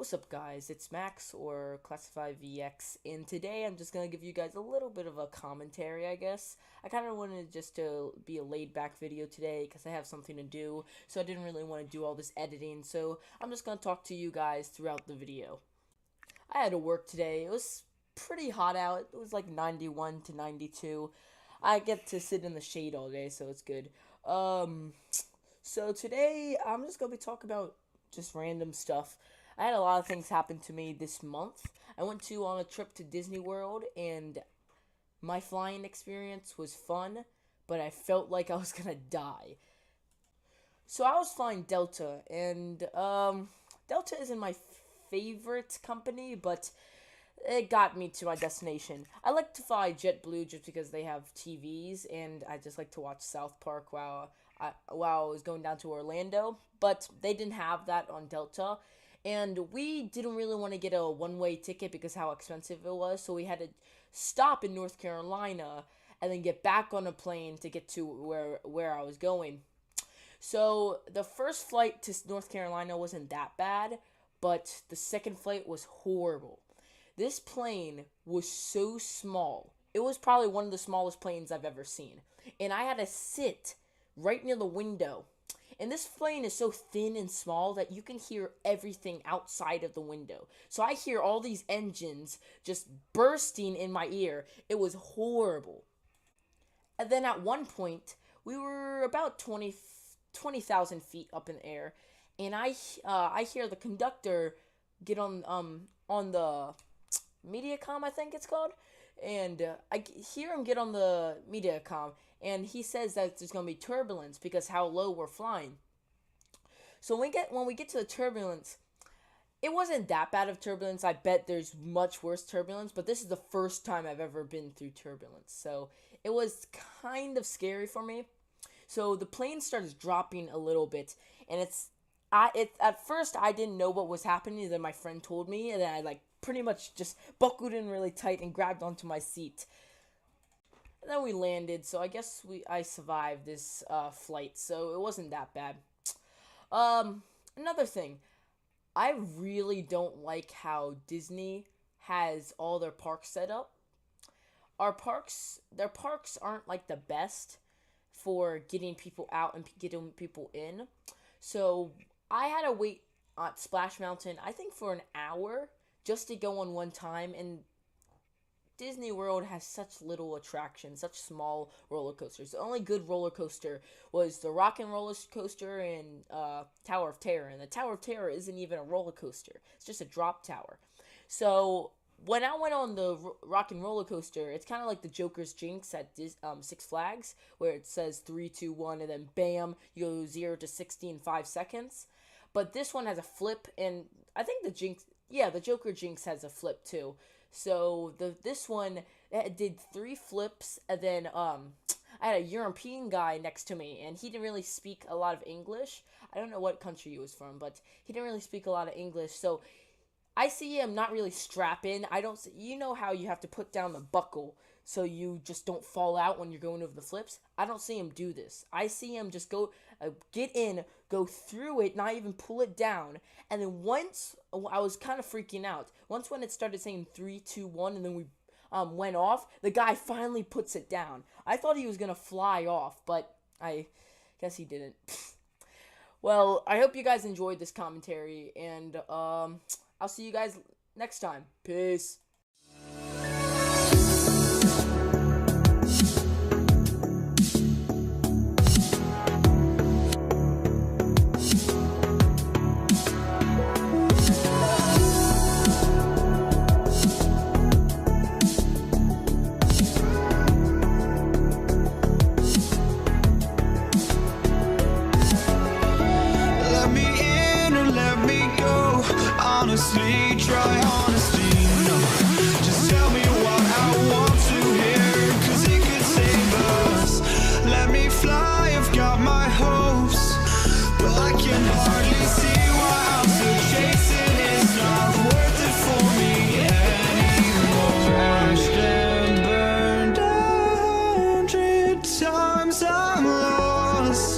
What's up guys, it's Max or Classify VX, and today I'm just going to give you guys a little bit of a commentary, I guess. I kind of wanted just to be a laid back video today because I have something to do, so I didn't really want to do all this editing, so I'm just going to talk to you guys throughout the video. I had to work today. It was pretty hot out. It was like 91 to 92. I get to sit in the shade all day, so it's good. So today I'm just going to be talking about just random stuff. I had a lot of things happen to me this month. I went on a trip to Disney World, and my flying experience was fun, but I felt like I was gonna die. So I was flying Delta, and Delta isn't my favorite company, but it got me to my destination. I like to fly JetBlue just because they have TVs, and I just like to watch South Park while I was going down to Orlando, but they didn't have that on Delta. And we didn't really want to get a one-way ticket because how expensive it was, so we had to stop in North Carolina and then get back on a plane to get to where I was going. So the first flight to North Carolina wasn't that bad, but the second flight was horrible. This plane was so small. It was probably one of the smallest planes I've ever seen. And I had to sit right near the window. And this plane is so thin and small that you can hear everything outside of the window. So I hear all these engines just bursting in my ear. It was horrible. And then at one point, we were about 20,000 feet up in the air. And I hear the conductor get on the Mediacom, I think it's called. And I hear him get on the Mediacom, and he says that there's going to be turbulence because how low we're flying. So when we get to the turbulence, it wasn't that bad of turbulence. I bet there's much worse turbulence, but this is the first time I've ever been through turbulence. So it was kind of scary for me. So the plane started dropping a little bit, and at first I didn't know what was happening. Then my friend told me, and then I pretty much just buckled in really tight and grabbed onto my seat. And then we landed, so I guess I survived this flight, so it wasn't that bad. Another thing, I really don't like how Disney has all their parks set up. Their parks aren't like the best for getting people out and getting people in. So I had to wait at Splash Mountain, I think for an hour, just to go on one time, and Disney World has such little attractions, such small roller coasters. The only good roller coaster was the Rock and Roller Coaster in Tower of Terror, and the Tower of Terror isn't even a roller coaster. It's just a drop tower. So when I went on the Rock and Roller Coaster, it's kind of like the Joker's Jinx at Six Flags, where it says 3, 2, 1, and then bam, you go 0 to 60 in 5 seconds. But this one has a flip, and I think the Joker Jinx has a flip too. So this one did 3 flips, and then I had a European guy next to me, and he didn't really speak a lot of English. I don't know what country he was from, but he didn't really speak a lot of English. So I see him not really strap in. You know how you have to put down the buckle so you just don't fall out when you're going over the flips? I don't see him do this. I see him just get in, go through it, not even pull it down. And then once, I was kind of freaking out. Once when it started saying 3, 2, 1, and then we went off, the guy finally puts it down. I thought he was going to fly off, but I guess he didn't. Well, I hope you guys enjoyed this commentary, and I'll see you guys next time. Peace. Honestly, try honesty, no. Just tell me what I want to hear, 'cause it could save us. Let me fly, I've got my hopes, but I can hardly see why I'm still chasing. It's not worth it for me anymore. Crashed and burned 100 times, I'm lost.